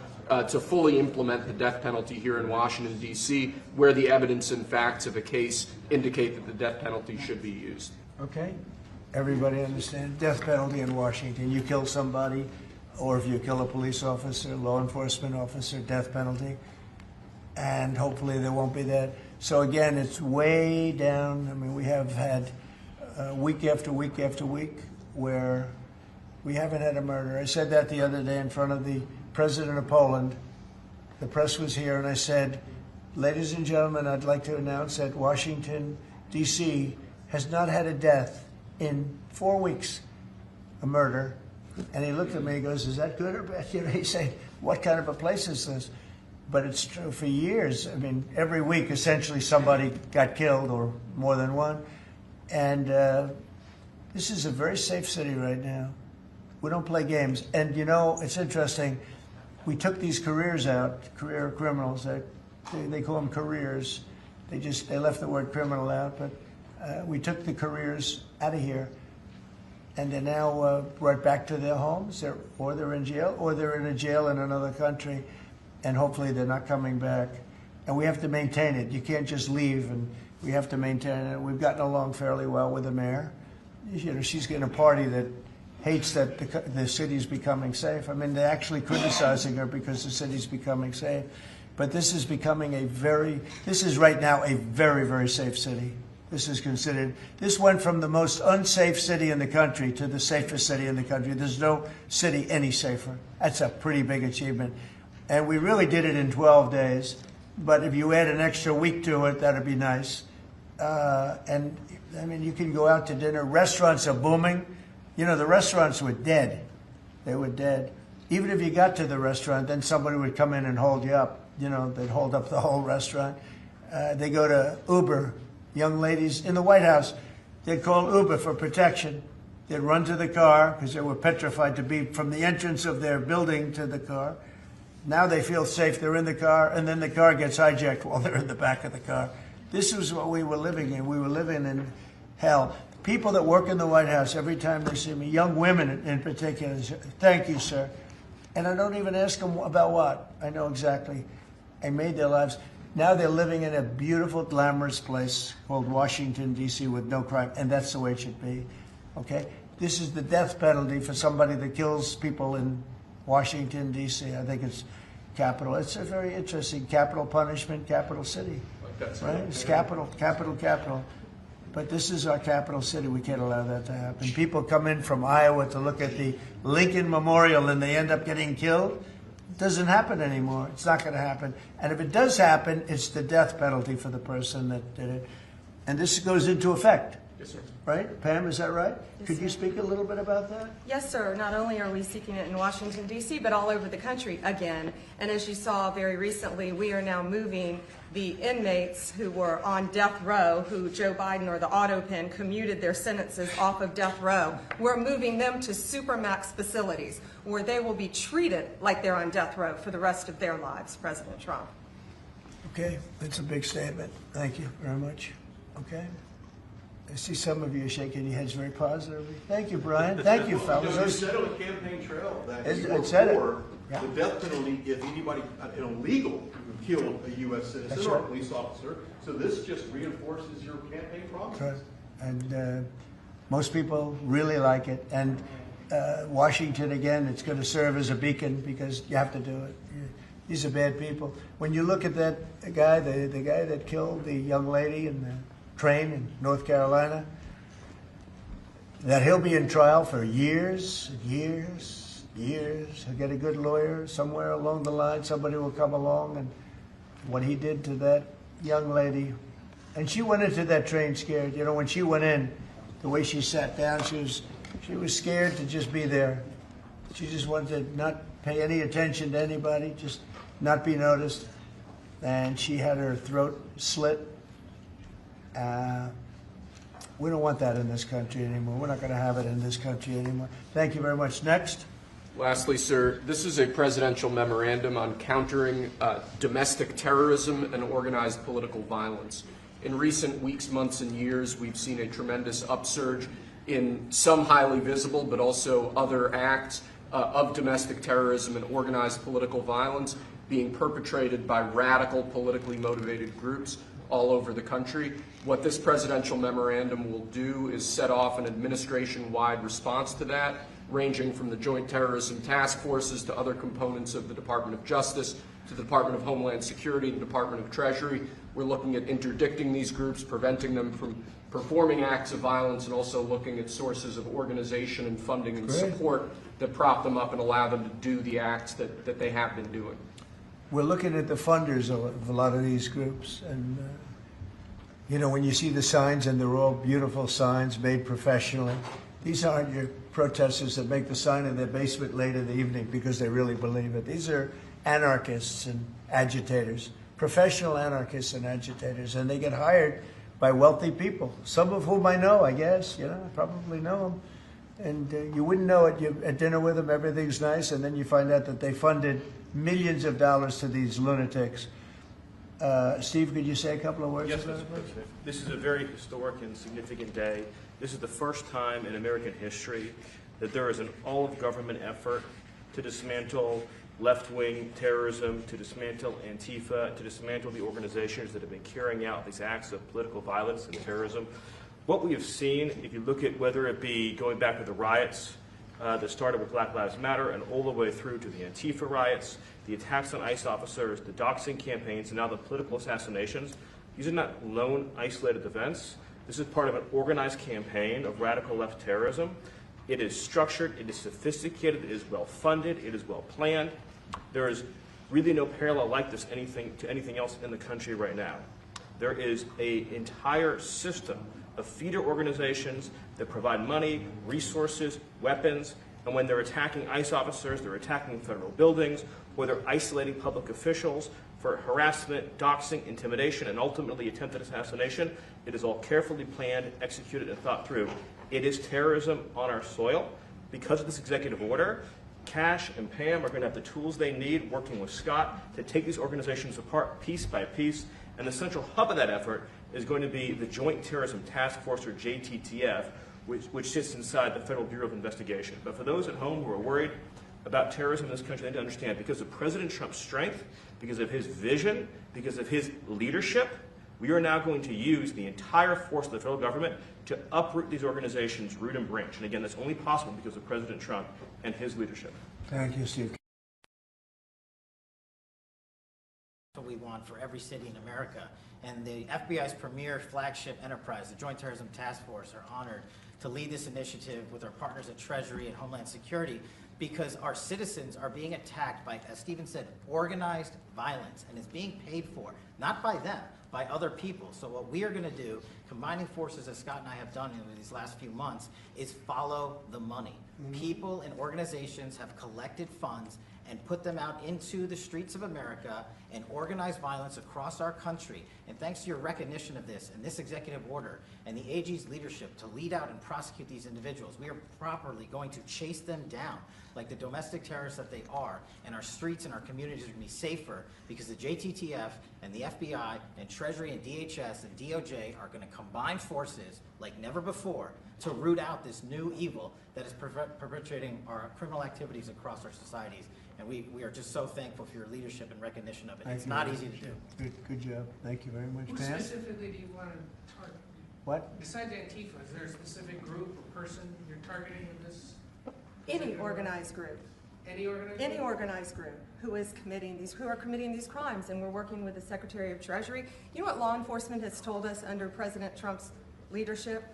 to fully implement the death penalty here in Washington, D.C., where the evidence and facts of a case indicate that the death penalty should be used. Okay. Everybody understand? Death penalty in Washington. You kill somebody, or if you kill a police officer, law enforcement officer, death penalty. And hopefully there won't be that. So again, it's way down. I mean, we have had week after week after week where we haven't had a murder. I said that the other day in front of the President of Poland. The press was here, and I said, ladies and gentlemen, I'd like to announce that Washington, D.C. has not had a death in 4 weeks, a murder. And he looked at me and goes, is that good or bad? He said, what kind of a place is this? But it's true for years. I mean, every week, essentially, somebody got killed or more than one. And this is a very safe city right now. We don't play games. And, it's interesting. We took these careers out, career criminals. They call them careers. They left the word criminal out. But we took the careers out of here. And they're now brought back to their homes, or they're in jail, or they're in a jail in another country. And hopefully they're not coming back. And we have to maintain it. You can't just leave, and we have to maintain it. We've gotten along fairly well with the mayor. She's getting a party that hates that the city's becoming safe. I mean, they're actually criticizing her because the city's becoming safe. But this is becoming this is right now a very, very safe city. This went from the most unsafe city in the country to the safest city in the country. There's no city any safer. That's a pretty big achievement. And we really did it in 12 days. But if you add an extra week to it, that'd be nice. And, I mean, you can go out to dinner. Restaurants are booming. The restaurants were dead. They were dead. Even if you got to the restaurant, then somebody would come in and hold you up. They'd hold up the whole restaurant. They go to Uber. Young ladies in the White House, they'd call Uber for protection. They'd run to the car because they were petrified to be from the entrance of their building to the car. Now they feel safe. They're in the car, and then the car gets hijacked while they're in the back of the car. This is what we were living in. We were living in hell. People that work in the White House, every time they see me, young women in particular, say, thank you, sir. And I don't even ask them about what. I know exactly. I made their lives. Now they're living in a beautiful, glamorous place called Washington, D.C. with no crime, and that's the way it should be. Okay? This is the death penalty for somebody that kills people in Washington, D.C. I think it's capital. It's a very interesting capital punishment, capital city. Right? It's capital. But this is our capital city. We can't allow that to happen. People come in from Iowa to look at the Lincoln Memorial and they end up getting killed. It doesn't happen anymore. It's not going to happen. And if it does happen, it's the death penalty for the person that did it. And this goes into effect. Yes, sir. Right? Pam, is that right? Yes, Could sir. you speak a little bit about that? Yes, sir. Not only are we seeking it in Washington, D.C., but all over the country again. And as you saw very recently, we are now moving the inmates who were on death row, who Joe Biden or the auto pen commuted their sentences off of death row. We're moving them to supermax facilities where they will be treated like they're on death row for the rest of their lives, President Trump. Okay, that's a big statement. Thank you very much. Okay. I see some of you shaking your heads very positively. Thank you, Brian. Thank you, fellas. You said on the campaign trail that you It were said it. for Yeah. the death penalty if anybody, an illegal, killed a U.S. citizen That's or a right. police officer. So this just reinforces your campaign promise. Right. And most people really like it. And Washington, again, it's going to serve as a beacon because you have to do it. These are bad people. When you look at that guy, the guy that killed the young lady in the train in North Carolina, that he'll be in trial for years, years, years. He'll get a good lawyer somewhere along the line. Somebody will come along, and what he did to that young lady, and she went into that train scared. You know, when she went in, the way she sat down, she was scared to just be there. She just wanted to not pay any attention to anybody, just not be noticed. And she had her throat slit. We don't want that in this country anymore. We're not going to have it in this country anymore. Thank you very much. Next. Lastly, sir, this is a presidential memorandum on countering domestic terrorism and organized political violence. In recent weeks, months, and years, we've seen a tremendous upsurge in some highly visible, but also other acts of domestic terrorism and organized political violence being perpetrated by radical, politically motivated groups all over the country. What this presidential memorandum will do is set off an administration-wide response to that, ranging from the Joint Terrorism Task Forces to other components of the Department of Justice, to the Department of Homeland Security, the Department of Treasury. We're looking at interdicting these groups, preventing them from performing acts of violence, and also looking at sources of organization and funding and support that prop them up and allow them to do the acts that they have been doing. We're looking at the funders of a lot of these groups, and you know, when you see the signs, and they're all beautiful signs made professionally, these aren't your protesters that make the sign in their basement late in the evening because they really believe it. These are anarchists and agitators, professional anarchists and agitators, and they get hired by wealthy people, some of whom I know, I guess. You know, I probably know them. And you wouldn't know it. You're at dinner with them, everything's nice, and then you find out that they funded millions of dollars to these lunatics. Steve, could you say a couple of words? Yes, about Mr. it? President. This is a very historic and significant day. This is the first time in American history that there is an all-of-government effort to dismantle left-wing terrorism, to dismantle Antifa, to dismantle the organizations that have been carrying out these acts of political violence and terrorism. What we have seen, if you look at whether it be going back to the riots that started with Black Lives Matter and all the way through to the Antifa riots, the attacks on ICE officers, the doxing campaigns, and now the political assassinations, these are not lone, isolated events. This is part of an organized campaign of radical left terrorism. It is structured, it is sophisticated, it is well-funded, it is well-planned. There is really no parallel like this to anything else in the country right now. There is an entire system of feeder organizations that provide money, resources, weapons, and when they're attacking ICE officers, they're attacking federal buildings, or they're isolating public officials for harassment, doxing, intimidation, and ultimately attempted assassination. It is all carefully planned, executed, and thought through. It is terrorism on our soil. Because of this executive order, Cash and Pam are going to have the tools they need, working with Scott, to take these organizations apart piece by piece. And the central hub of that effort is going to be the Joint Terrorism Task Force, or JTTF, which sits inside the Federal Bureau of Investigation. But for those at home who are worried about terrorism in this country, they need to understand, because of President Trump's strength, because of his vision, because of his leadership, we are now going to use the entire force of the federal government to uproot these organizations root and branch. And again, that's only possible because of President Trump and his leadership. Thank you, Steve. What we want for every city in America. And the FBI's premier flagship enterprise, the Joint Terrorism Task Force, are honored to lead this initiative with our partners at Treasury and Homeland Security, because our citizens are being attacked by, as Stephen said, organized violence, and is being paid for, not by them, by other people. So what we are going to do, combining forces as Scott and I have done in these last few months, is follow the money. People and organizations have collected funds and put them out into the streets of America and organize violence across our country. And thanks to your recognition of this and this executive order and the AG's leadership to lead out and prosecute these individuals, we are properly going to chase them down like the domestic terrorists that they are, and our streets and our communities are going to be safer because the JTTF and the FBI and Treasury and DHS and DOJ are going to combine forces like never before to root out this new evil that is perpetrating our criminal activities across our societies. And we are just so thankful for your leadership and recognition of it. It's not easy to do. Good job. Thank you very much. Who Pam? specifically do you want to target? What? Besides Antifa, is there a specific group or person you're targeting with this? Any organized group. Any organized Any group? organized group who are committing these crimes, and we're working with the Secretary of Treasury. You know what law enforcement has told us under President Trump's leadership?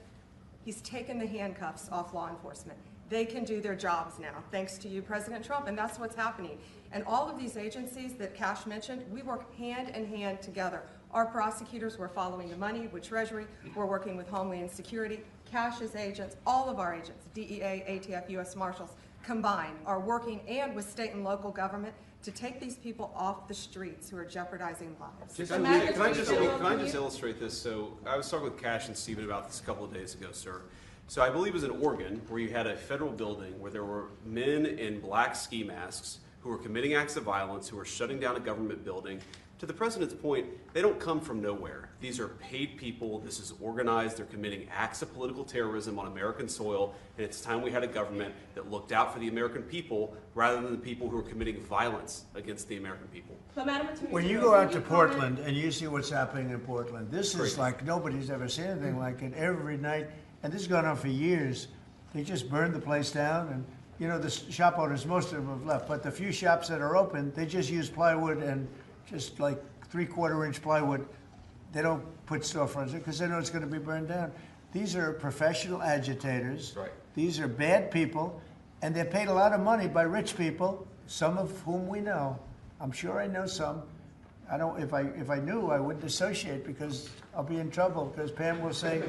He's taken the handcuffs off law enforcement. They can do their jobs now, thanks to you, President Trump, and that's what's happening. And all of these agencies that Cash mentioned, we work hand in hand together. Our prosecutors were following the money with Treasury. We're working with Homeland Security. Cash's agents, all of our agents, DEA, ATF, U.S. Marshals, combined are working, and with state and local government, to take these people off the streets who are jeopardizing lives. Can I just illustrate this? So I was talking with Cash and Stephen about this a couple of days ago, sir. So I believe it was in Oregon where you had a federal building where there were men in black ski masks who were committing acts of violence, who were shutting down a government building. To the president's point, they don't come from nowhere. These are paid people. This is organized. They're committing acts of political terrorism on American soil, and it's time we had a government that looked out for the American people rather than the people who are committing violence against the American people. But Madam Attorney When you General, go out can to you comment- Portland and you see what's happening in Portland, this is like nobody's ever seen anything like it every night. And this has gone on for years. They just burned the place down, and you know the shop owners, most of them have left, but the few shops that are open, they just use plywood and just like 3/4-inch plywood. They don't put storefronts in because they know it's going to be burned down. These are professional agitators. Right. These are bad people, and they're paid a lot of money by rich people, some of whom we know. I'm sure I know some. I don't. If I knew, I wouldn't associate because I'll be in trouble. Because Pam will say,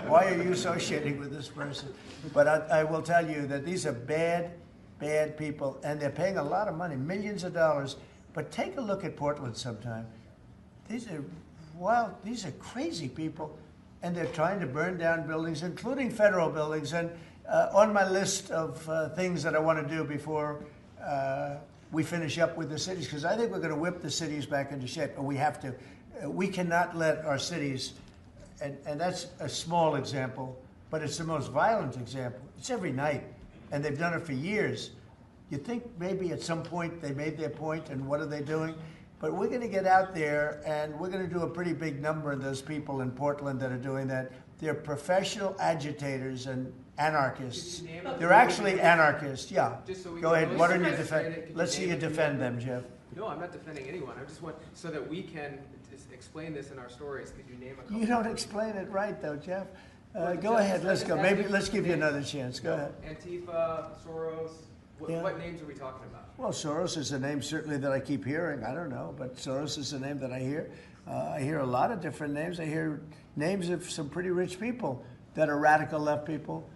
"Why are you associating with this person?" But I will tell you that these are bad people, and they're paying a lot of money, millions of dollars. But take a look at Portland sometime. These are wild. These are crazy people, and they're trying to burn down buildings, including federal buildings. And on my list of things that I want to do before we finish up with the cities, because I think we're going to whip the cities back into shape, and we have to. We cannot let our cities, and that's a small example, but it's the most violent example. It's every night, and they've done it for years. You think maybe at some point they made their point, and what are they doing? But we're going to get out there, and we're going to do a pretty big number of those people in Portland that are doing that. They're professional agitators and anarchists. They're actually anarchists, yeah. Just so we Go can- ahead, why don't you Could defend? Let's see you name a few defend of them, Jeff. No, I'm not defending anyone. I just want, so that we can just explain this in our stories, could you name a couple? You don't explain it right, though, Jeff. Well, Go Jeff, ahead, let's just go. asking Maybe let's for give you names. another chance. Go ahead. Antifa, Soros, Yeah. what names are we talking about? Well, Soros is a name certainly that I keep hearing. I don't know, but Soros is a name that I hear. I hear a lot of different names. I hear names of some pretty rich people that are radical left people.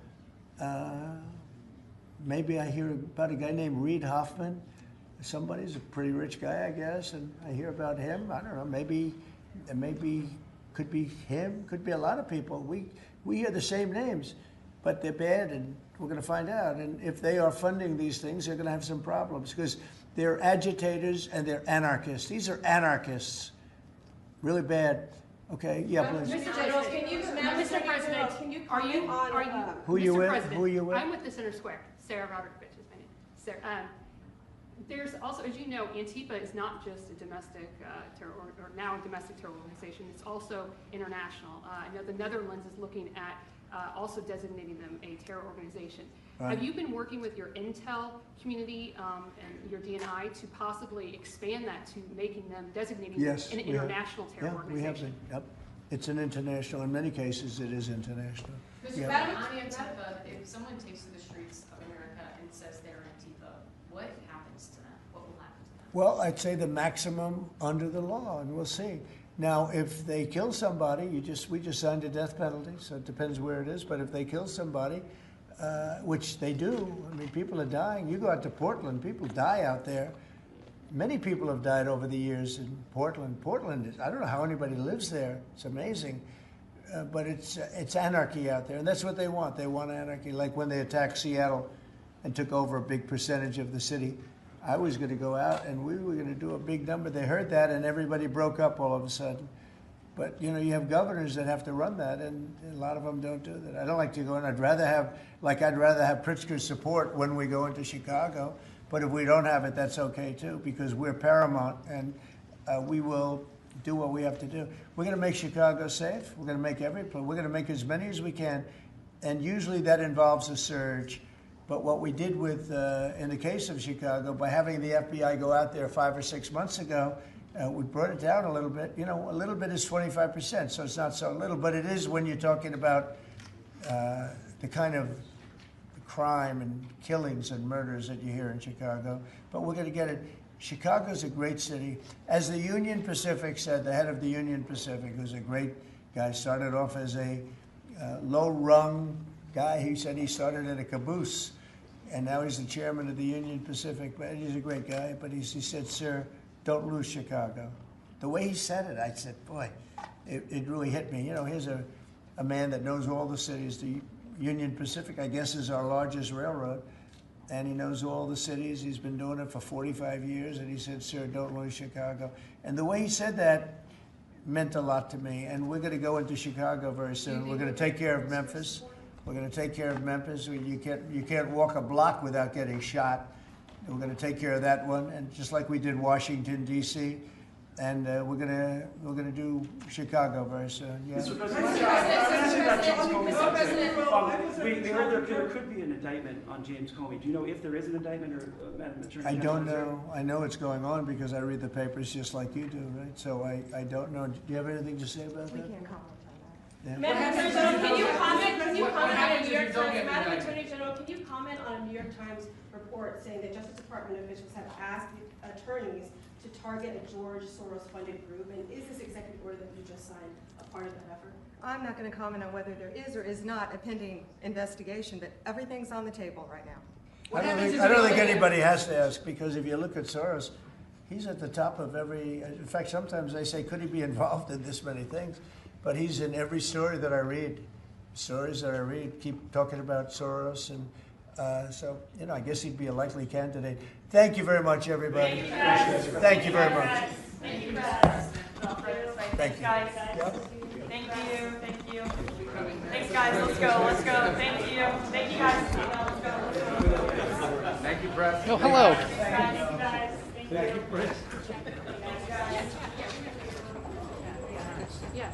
Maybe I hear about a guy named Reid Hoffman. Somebody's a pretty rich guy, I guess, and I hear about him. I don't know. Maybe could be him. Could be a lot of people. We hear the same names, but they're bad, and we're going to find out. And if they are funding these things, they're going to have some problems because they're agitators and they're anarchists. These are anarchists, really bad. Okay, yeah, please. Mr. General, can you, Mr. President, are you? Who you Mr. with? President, Who you with? I'm with the Center Square. Sarah Rodriguez is my name. Sarah. There's also, as you know, Antifa is not just a domestic terror or now a domestic terror organization. It's also international. I know the Netherlands is looking at also designating them a terror organization. Right. Have you been working with your intel community and your DNI to possibly expand that to making them designating them an international terror organization? We have been. Yep, it's an international. In many cases, it is international. Mr. President, on Antifa, if someone takes to the streets of America and says they're Antifa, what happens to them? What will happen to them? Well, I'd say the maximum under the law, and we'll see. Now, if they kill somebody, we just signed a death penalty, so it depends where it is. But if they kill somebody, which they do, I mean, people are dying. You go out to Portland, people die out there. Many people have died over the years in Portland. Portland is, I don't know how anybody lives there. It's amazing. But it's anarchy out there, and that's what they want. They want anarchy. Like when they attacked Seattle and took over a big percentage of the city. I was going to go out, and we were going to do a big number. They heard that, and everybody broke up all of a sudden. But, you know, you have governors that have to run that, and a lot of them don't do that. I don't like to go in. I'd rather have Pritzker's support when we go into Chicago. But if we don't have it, that's okay, too, because we're paramount, and we will do what we have to do. We're going to make Chicago safe. We're going to make we're going to make as many as we can, and usually that involves a surge. But what we did with, in the case of Chicago, by having the FBI go out there 5 or 6 months ago, we brought it down a little bit. You know, a little bit is 25%, so it's not so little. But it is when you're talking about the kind of crime and killings and murders that you hear in Chicago. But we're going to get it. Chicago's a great city. As the Union Pacific said, the head of the Union Pacific, who's a great guy, started off as a low-rung guy. He said he started in a caboose. And now he's the chairman of the Union Pacific. But he's a great guy. But he said, sir, don't lose Chicago. The way he said it, I said, boy, it really hit me. You know, here's a man that knows all the cities. The Union Pacific, I guess, is our largest railroad. And he knows all the cities. He's been doing it for 45 years. And he said, sir, don't lose Chicago. And the way he said that meant a lot to me. And we're going to go into Chicago very soon. We're going to take care of Memphis. We're going to take care of Memphis. You can't walk a block without getting shot. We're going to take care of that one, and just like we did Washington D.C., and we're going to do Chicago very soon. Yeah. Mr. President, we heard there could be an indictment on James Comey. Do you know if there is an indictment, or Madam Attorney General? I don't know. I know it's going on because I read the papers just like you do, right? So I don't know. Do you have anything to say about that? We can't comment. Yeah. Madam Attorney General, can you comment on a New York Times? Madam Attorney General, can you comment on a New York Times report saying that Justice Department officials have asked attorneys to target a George Soros-funded group? And is this executive order that you just signed a part of that effort? I'm not going to comment on whether there is or is not a pending investigation, but everything's on the table right now. I don't think anybody has to ask, because if you look at Soros, he's at the top of every. In fact, sometimes they say, could he be involved in this many things? But he's in every story that I read. Stories that I read keep talking about Soros, and so, you know, I guess he'd be a likely candidate. Thank you very much, everybody. Thank you very much. Thank you, guys. Thank you. Guys. Thank you. Thank you. Thanks, guys. Let's go. Let's go. Thank you. Thank you, guys. Let's go. Thank you, Brett. Oh, hello. Thank you, guys. Thank you. Yes.